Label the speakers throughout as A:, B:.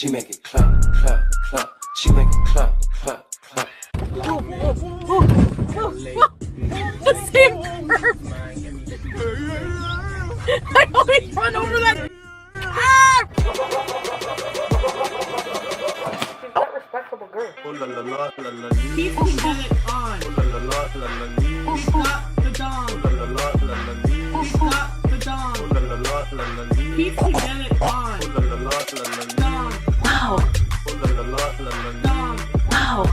A: She make it clap, clap, clap. She make it clap, clap, clap.
B: The same curve. I always run over that. Ah! She's that respectable girl. He's got it on. He's got the dong. He's got the dong. He's got it on. Dong.
C: Wow.
B: Dong.
C: Wow.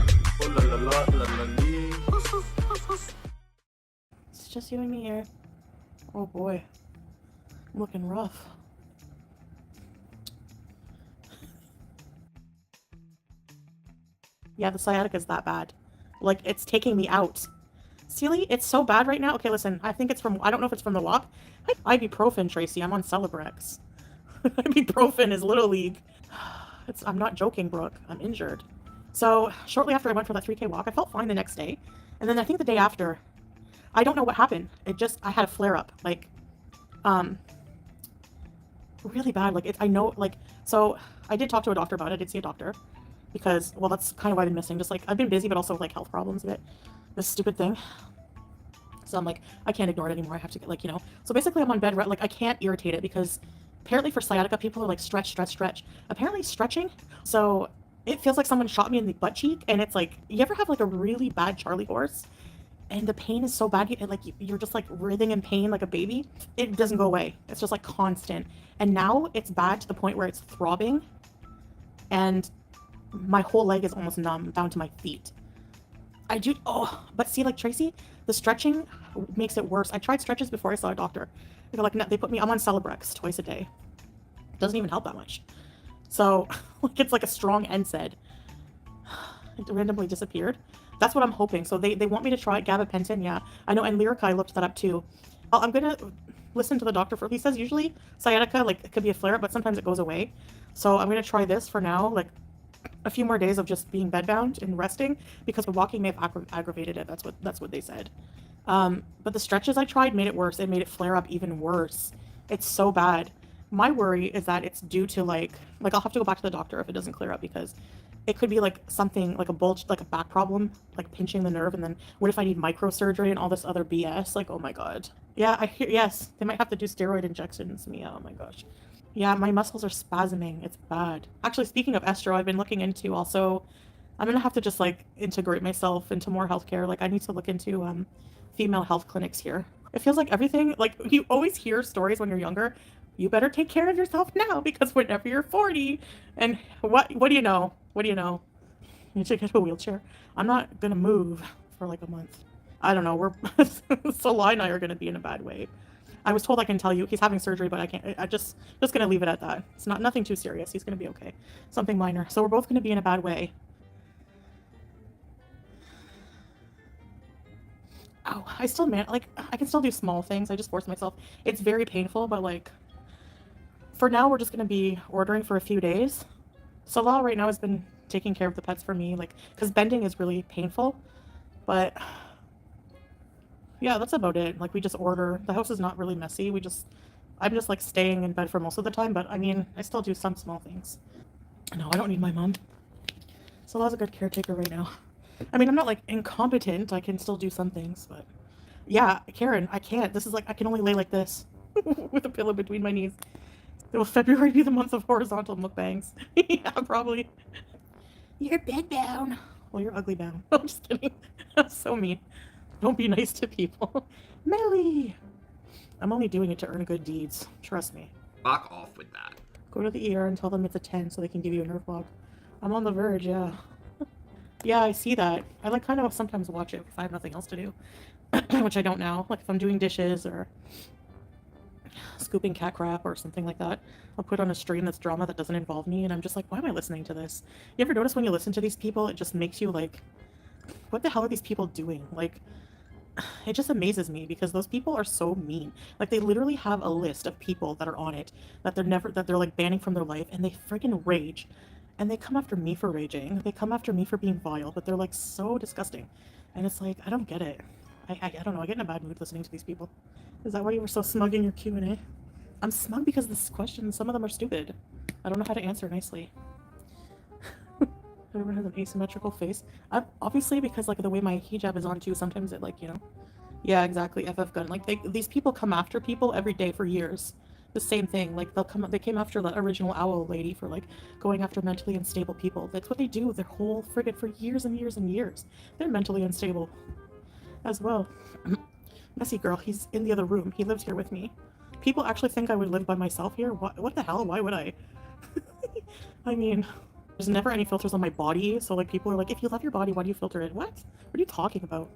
B: It's just you and me here. Oh boy. I'm looking rough. Yeah, the sciatica is that bad. Like, it's taking me out. Silly, it's so bad right now. Okay, listen, I think it's from, I don't know if it's from the walk. Ibuprofen, Tracy, I'm on Celebrex. Ibuprofen is Little League. I'm not joking, Brooke. I'm injured. So, shortly after I went for that 3K walk, I felt fine the next day. And then I think the day after, I don't know what happened. I had a flare-up. Like, really bad. Like, I know, like, so I did talk to a doctor about it. I did see a doctor. Because, well, that's kind of why I've been missing. Just, like, I've been busy, but also, like, health problems a bit. This stupid thing. So I'm like, I can't ignore it anymore. I have to get, like, you know. So basically, I'm on bed, like, I can't irritate it because apparently for sciatica, people are like, stretch, stretch, stretch. Apparently stretching. So it feels like someone shot me in the butt cheek. And it's like, you ever have, like, a really bad Charlie horse? And the pain is so bad, and, like, you're just, like, writhing in pain like a baby. It doesn't go away. It's just, like, constant. And now it's bad to the point where it's throbbing. And my whole leg is almost numb down to my feet. But see, like, Tracy, the stretching makes it worse. I tried stretches before I saw a doctor. They're like, no, I'm on Celebrex twice a day. It doesn't even help that much. So, like, it's like a strong NSAID. It randomly disappeared. That's what I'm hoping. So they want me to try gabapentin, yeah. I know, and Lyrica, I looked that up too. I'm gonna listen to the doctor he says usually sciatica, like, it could be a flare-up, but sometimes it goes away. So I'm gonna try this for now, like, a few more days of just being bedbound and resting because the walking may have aggravated it. That's what they said. But the stretches I tried made it worse. It made it flare up even worse. It's so bad. My worry is that it's due to like I'll have to go back to the doctor if it doesn't clear up because it could be like something like a bulge, like a back problem, like pinching the nerve. And then what if I need microsurgery and all this other BS? Like, oh my God. Yeah, I hear, yes, they might have to do steroid injections. Yeah, oh my gosh. Yeah, my muscles are spasming. It's bad. Actually, speaking of estro, I've been looking into also, I'm going to have to just like integrate myself into more healthcare. Like I need to look into female health clinics here. It feels like everything, like you always hear stories when you're younger. You better take care of yourself now because whenever you're 40 and what do you know? What do you know? You should get a wheelchair. I'm not going to move for like a month. I don't know. Salah and I are going to be in a bad way. I was told I can tell you he's having surgery, but I can't. I just gonna leave it at that. It's nothing too serious. He's gonna be okay. Something minor. So we're both gonna be in a bad way. Oh, I can still do small things. I just force myself. It's very painful, but like for now we're just gonna be ordering for a few days. Salah right now has been taking care of the pets for me, like because bending is really painful, but. Yeah, that's about it. Like, we just order. The house is not really messy. I'm just, like, staying in bed for most of the time, but, I mean, I still do some small things. No, I don't need my mom. Salah's a good caretaker right now. I mean, I'm not, like, incompetent. I can still do some things, but... Yeah, Karen, I can't. This is, like, I can only lay like this. With a pillow between my knees. Will February be the month of horizontal mukbangs? Yeah, probably. You're bedbound. Well, you're ugly bound. I'm just kidding. That's so mean. Don't be nice to people. Melly! I'm only doing it to earn good deeds. Trust me.
D: Fuck off with that.
B: Go to the ER and tell them it's a 10 so they can give you a nerve block. I'm on the verge, yeah. Yeah, I see that. I like kind of sometimes watch it if I have nothing else to do. Which I don't now. Like if I'm doing dishes or scooping cat crap or something like that. I'll put on a stream that's drama that doesn't involve me and I'm just like, why am I listening to this? You ever notice when you listen to these people, it just makes you like, what the hell are these people doing? Like, it just amazes me because those people are so mean. Like they literally have a list of people that are on it that they're like banning from their life and they freaking rage. And they come after me for raging. They come after me for being vile, but they're like so disgusting. And it's like, I don't get it. I don't know. I get in a bad mood listening to these people. Is that why you were so smug in your Q&A? I'm smug because this question, some of them are stupid. I don't know how to answer nicely. Everyone has an asymmetrical face. Obviously, because like the way my hijab is on too, sometimes it like, you know. Yeah, exactly. FF gun. Like these people come after people every day for years. The same thing. Like they came after the original owl lady for like going after mentally unstable people. That's what they do their whole friggin' for years and years and years. They're mentally unstable as well. Messy girl, he's in the other room. He lives here with me. People actually think I would live by myself here? What the hell? Why would I? I mean, there's never any filters on my body, so like people are like, if you love your body, why do you filter it? What? What are you talking about?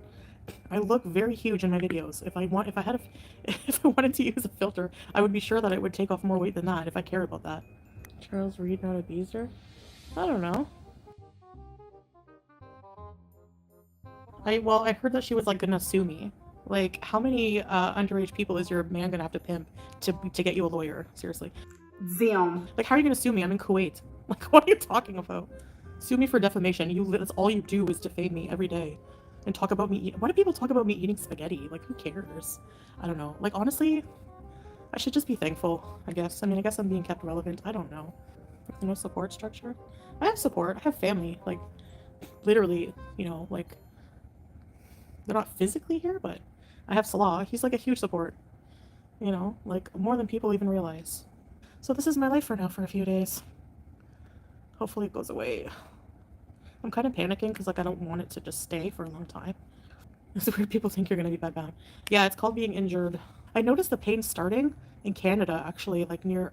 B: I look very huge in my videos. If I had if I wanted to use a filter, I would be sure that it would take off more weight than that if I cared about that. Charles Reed not abused her? I don't know. I heard that she was like gonna sue me. Like, how many underage people is your man gonna have to pimp to get you a lawyer? Seriously.
C: Them.
B: Like, how are you gonna sue me? I'm in Kuwait. Like, what are you talking about? Sue me for defamation. That's all you do is defame me every day. And talk about me eating. Why do people talk about me eating spaghetti? Like, who cares? I don't know. Like, honestly, I should just be thankful, I guess. I mean, I guess I'm being kept relevant. I don't know. Like, no support structure? I have support. I have family. Like, literally, you know, like, they're not physically here, but I have Salah. He's like a huge support. You know, like, more than people even realize. So this is my life for now for a few days. Hopefully it goes away. I'm kind of panicking because like I don't want it to just stay for a long time. It's weird people think you're gonna be bedbound. Yeah, it's called being injured. I noticed the pain starting in Canada actually, like near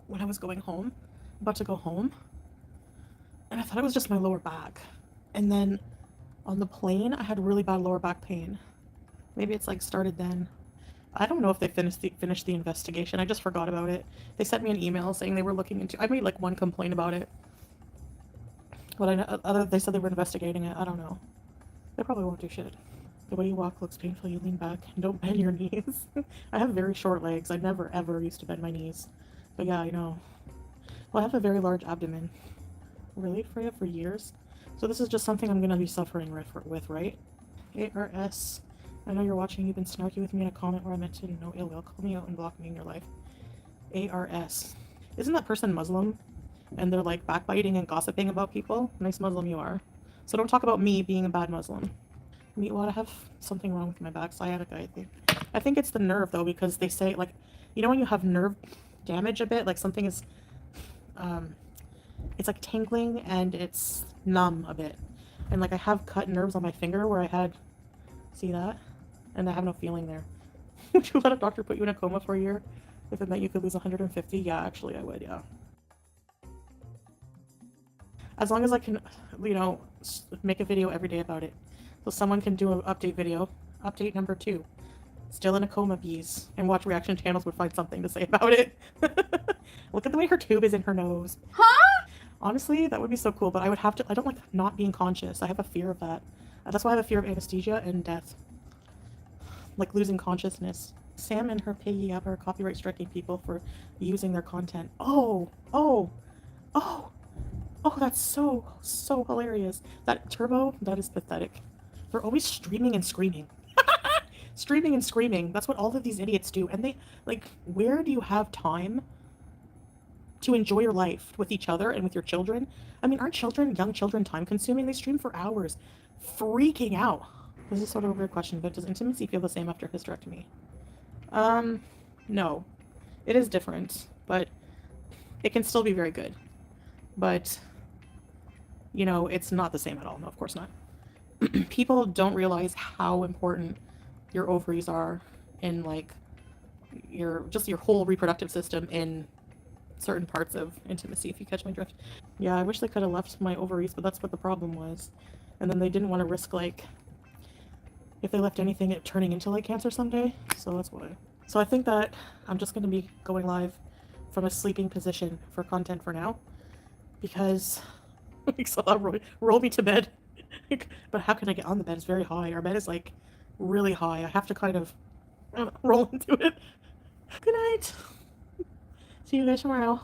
B: when I was going home, about to go home, and I thought it was just my lower back. And then on the plane, I had really bad lower back pain. Maybe it's like started then. I don't know if they finished the investigation. I just forgot about it. They sent me an email saying they were looking into. I made like one complaint about it, but they said they were investigating it. I don't know. They probably won't do shit. The way you walk looks painful. You lean back and don't bend your knees. I have very short legs. I never ever used to bend my knees. But yeah, I know. Well, I have a very large abdomen. Really, Freya, for years? So this is just something I'm gonna be suffering with, right? ARS. I know you're watching. You've been snarky with me in a comment where I meant to no ill will. Call me out and block me in your life. ARS. Isn't that person Muslim? And they're like backbiting and gossiping about people? Nice Muslim you are. So don't talk about me being a bad Muslim. Meatwad, I have something wrong with my back. Sciatica, I think. I think it's the nerve though, because they say like, you know when you have nerve damage a bit, like something is, it's like tingling and it's numb a bit. And like I have cut nerves on my finger where I had, see that? And I have no feeling there. Would you let a doctor put you in a coma for a year if it meant you could lose 150? Yeah, actually I would, yeah. As long as I can, you know, make a video every day about it. So someone can do an update video. Update number 2. Still in a coma, bees. And watch reaction channels would find something to say about it. Look at the way her tube is in her nose.
C: Huh?
B: Honestly, that would be so cool, but I would have to, I don't like not being conscious. I have a fear of that. That's why I have a fear of anesthesia and death. Like losing consciousness. Sam and her piggy app are copyright striking people for using their content. Oh, that's so hilarious. That Turbo, that is pathetic. They're always streaming and screaming. Streaming and screaming. That's what all of these idiots do. And they, like, where do you have time to enjoy your life with each other and with your children? I mean, aren't young children, time consuming? They stream for hours, freaking out. This is sort of a weird question, but does intimacy feel the same after hysterectomy? No. It is different, but it can still be very good. But, you know, it's not the same at all. No, of course not. People don't realize how important your ovaries are in, like, your whole reproductive system in certain parts of intimacy, if you catch my drift. Yeah, I wish they could have left my ovaries, but that's what the problem was. And then they didn't want to risk, like, if they left anything, it turning into, like, cancer someday. So that's why. So I think that I'm just going to be going live from a sleeping position for content for now. Because Salah roll me to bed. But how can I get on the bed? It's very high. Our bed is, like, really high. I have to kind of roll into it. Good night. See you guys tomorrow.